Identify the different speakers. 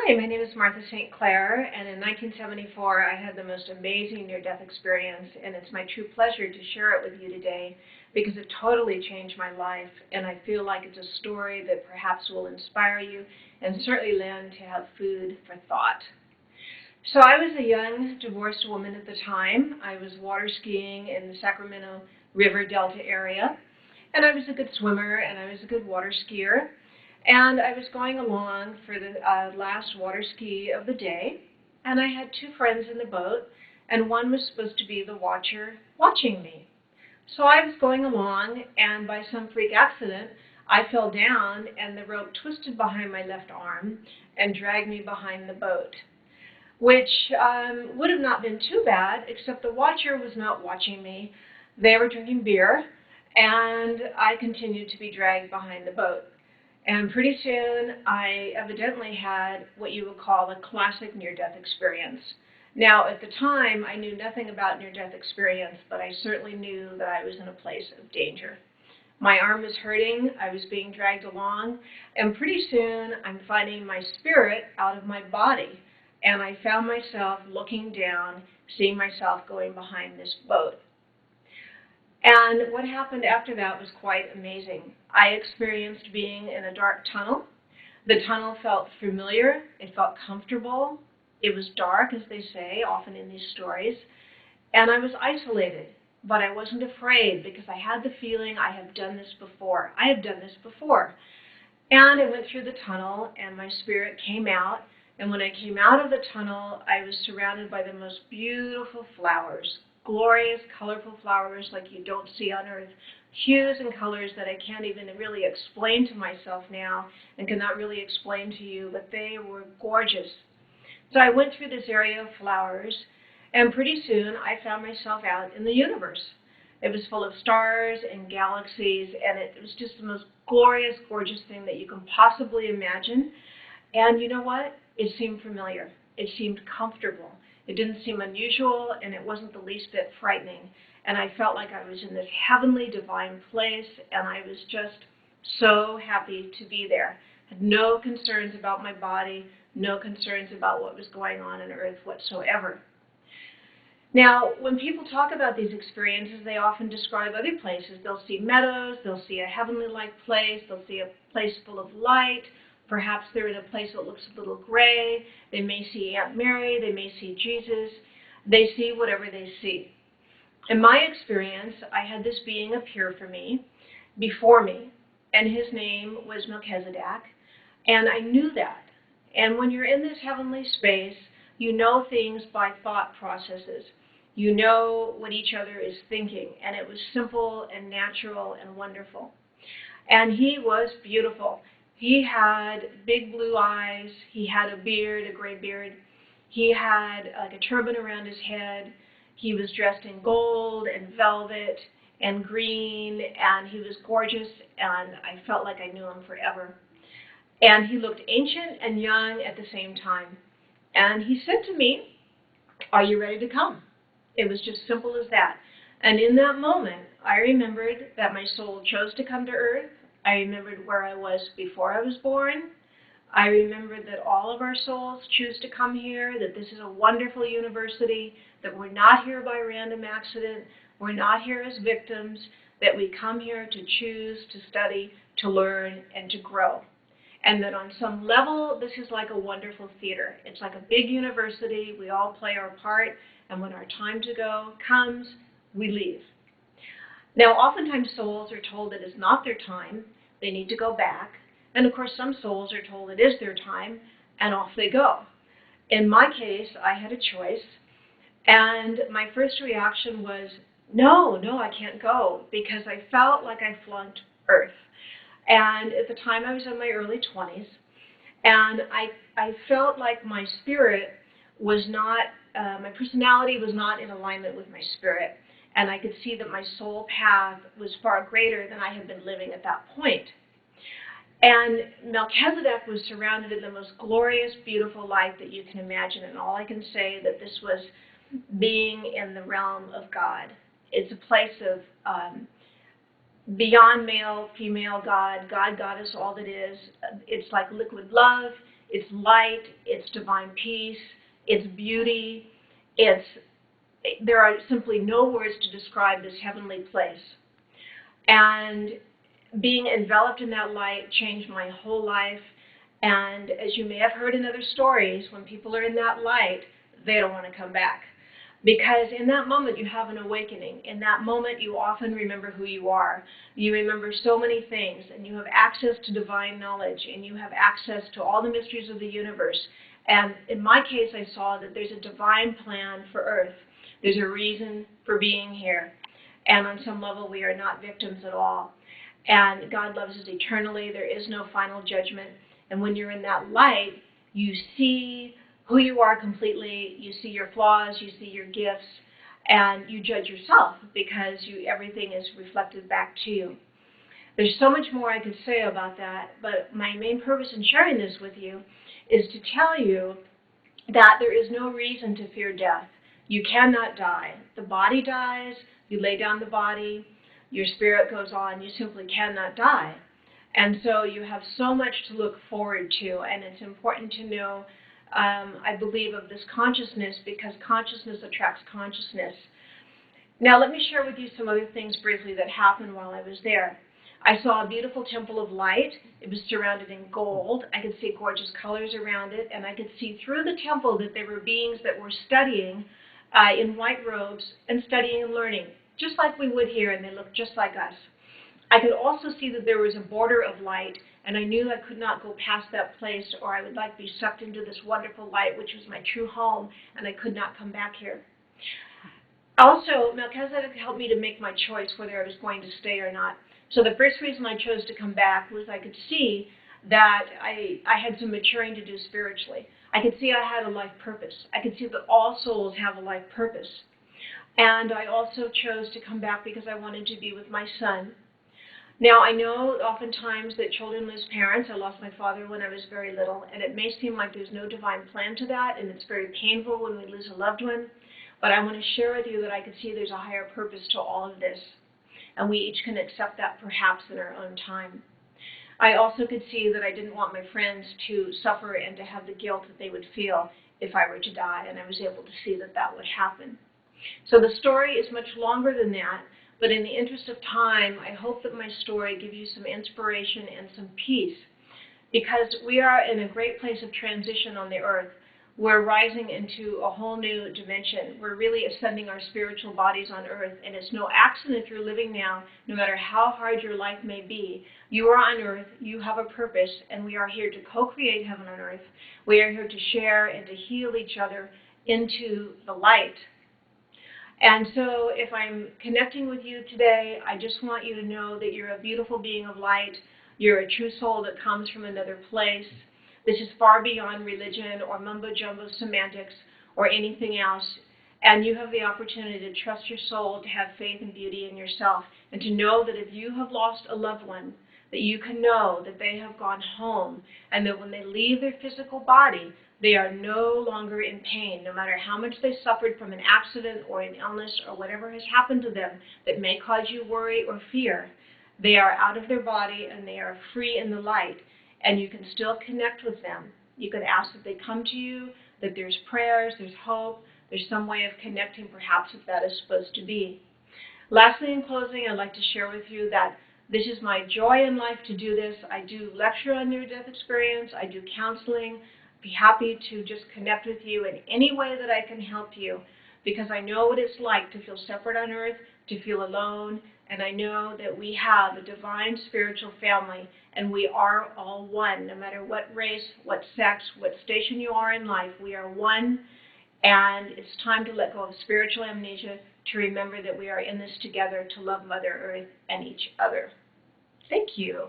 Speaker 1: Hi, my name is Martha St. Clair, and in 1974 I had the most amazing near-death experience, and it's my true pleasure to share it with you today because it totally changed my life, and I feel like it's a story that perhaps will inspire you and certainly lend to have food for thought. So I was a young divorced woman at the time. I was water skiing in the Sacramento River Delta area, and I was a good swimmer and I was a good water skier. And I was going along for the last water ski of the day, and I had two friends in the boat, and one was supposed to be the watcher watching me. So I was going along, and by some freak accident, I fell down, and the rope twisted behind my left arm and dragged me behind the boat, which would have not been too bad, except the watcher was not watching me. They were drinking beer, and I continued to be dragged behind the boat. And pretty soon, I evidently had what you would call a classic near-death experience. Now, at the time, I knew nothing about near-death experience, but I certainly knew that I was in a place of danger. My arm was hurting, I was being dragged along, and pretty soon, I'm finding my spirit out of my body. And I found myself looking down, seeing myself going behind this boat. And what happened after that was quite amazing. I experienced being in a dark tunnel. The tunnel felt familiar. It felt comfortable. It was dark, as they say, often in these stories. And I was isolated, but I wasn't afraid because I had the feeling I have done this before. I have done this before. And I went through the tunnel, and my spirit came out. And when I came out of the tunnel, I was surrounded by the most beautiful flowers. Glorious, colorful flowers like you don't see on earth, hues and colors that I can't even really explain to myself now and cannot really explain to you, but they were gorgeous. So I went through this area of flowers, and pretty soon I found myself out in the universe. It was full of stars and galaxies, and it was just the most glorious, gorgeous thing that you can possibly imagine. And you know what? It seemed familiar. It seemed comfortable. It didn't seem unusual, and it wasn't the least bit frightening. And I felt like I was in this heavenly, divine place, and I was just so happy to be there. I had no concerns about my body, no concerns about what was going on earth whatsoever. Now, when people talk about these experiences, they often describe other places. They'll see meadows, they'll see a heavenly-like place, they'll see a place full of light. Perhaps they're in a place that looks a little gray. They may see Aunt Mary. They may see Jesus. They see whatever they see. In my experience, I had this being appear for me, before me, and his name was Melchizedek, and I knew that. And when you're in this heavenly space, you know things by thought processes. You know what each other is thinking, and it was simple and natural and wonderful. And he was beautiful. He had big blue eyes. He had a beard, a gray beard. He had like a turban around his head. He was dressed in gold and velvet and green, and he was gorgeous, and I felt like I knew him forever. And he looked ancient and young at the same time. And he said to me, "Are you ready to come?" It was just simple as that. And in that moment, I remembered that my soul chose to come to earth. I remembered where I was before I was born. I remembered that all of our souls choose to come here, that this is a wonderful university, that we're not here by random accident, we're not here as victims, that we come here to choose, to study, to learn, and to grow. And that on some level, this is like a wonderful theater. It's like a big university. We all play our part, and when our time to go comes, we leave. Now, oftentimes souls are told that it's not their time, they need to go back. And of course, some souls are told it is their time, and off they go. In my case, I had a choice, and my first reaction was, no, I can't go, because I felt like I flunked Earth. And at the time, I was in my early 20s, and I felt like my spirit was not, my personality was not in alignment with my spirit. And I could see that my soul path was far greater than I had been living at that point. And Melchizedek was surrounded in the most glorious, beautiful light that you can imagine. And all I can say that this was being in the realm of God. It's a place of beyond male, female, God, God, Goddess, all that is. It's like liquid love. It's light, it's divine peace, it's beauty, there are simply no words to describe this heavenly place. And being enveloped in that light changed my whole life. And as you may have heard in other stories, when people are in that light, they don't want to come back. Because in that moment, you have an awakening. In that moment, you often remember who you are. You remember so many things, and you have access to divine knowledge, and you have access to all the mysteries of the universe. And in my case, I saw that there's a divine plan for Earth. There's a reason for being here. And on some level, we are not victims at all. And God loves us eternally. There is no final judgment. And when you're in that light, you see who you are completely, you see your flaws, you see your gifts, and you judge yourself because everything is reflected back to you. There's so much more I could say about that, but my main purpose in sharing this with you is to tell you that there is no reason to fear death. You cannot die. The body dies, you lay down the body, your spirit goes on, you simply cannot die. And so you have so much to look forward to, and it's important to know, I believe, of this consciousness, because consciousness attracts consciousness. Now let me share with you some other things briefly that happened while I was there. I saw a beautiful temple of light. It was surrounded in gold. I could see gorgeous colors around it, and I could see through the temple that there were beings that were studying in white robes and studying and learning, just like we would here, and they looked just like us. I could also see that there was a border of light, and I knew I could not go past that place, or I would be sucked into this wonderful light, which was my true home, and I could not come back here. Also, Melchizedek helped me to make my choice whether I was going to stay or not. So the first reason I chose to come back was I could see that I had some maturing to do spiritually. I could see I had a life purpose. I could see that all souls have a life purpose. And I also chose to come back because I wanted to be with my son. Now, I know oftentimes that children lose parents. I lost my father when I was very little, and it may seem like there's no divine plan to that, and it's very painful when we lose a loved one. But I want to share with you that I could see there's a higher purpose to all of this, and we each can accept that perhaps in our own time. I also could see that I didn't want my friends to suffer and to have the guilt that they would feel if I were to die, and I was able to see that that would happen. So the story is much longer than that, but in the interest of time, I hope that my story gives you some inspiration and some peace, because we are in a great place of transition on the earth. We're rising into a whole new dimension. We're really ascending our spiritual bodies on earth, and it's no accident if you're living now, no matter how hard your life may be. You are on earth, you have a purpose, and we are here to co-create heaven on earth. We are here to share and to heal each other into the light. And so if I'm connecting with you today, I just want you to know that you're a beautiful being of light. You're a true soul that comes from another place. This is far beyond religion or mumbo-jumbo semantics or anything else. And you have the opportunity to trust your soul, to have faith and beauty in yourself, and to know that if you have lost a loved one, that you can know that they have gone home, and that when they leave their physical body, they are no longer in pain, no matter how much they suffered from an accident or an illness or whatever has happened to them that may cause you worry or fear. They are out of their body and they are free in the light, and you can still connect with them. You can ask that they come to you, that there's prayers, there's hope, there's some way of connecting perhaps if that is supposed to be. Lastly, in closing, I'd like to share with you that this is my joy in life to do this. I do lecture on near-death experience. I do counseling. Be happy to just connect with you in any way that I can help you, because I know what it's like to feel separate on earth, to feel alone, and I know that we have a divine spiritual family, and we are all one. No matter what race, what sex, what station you are in life, we are one, and it's time to let go of spiritual amnesia, to remember that we are in this together to love Mother Earth and each other. Thank you.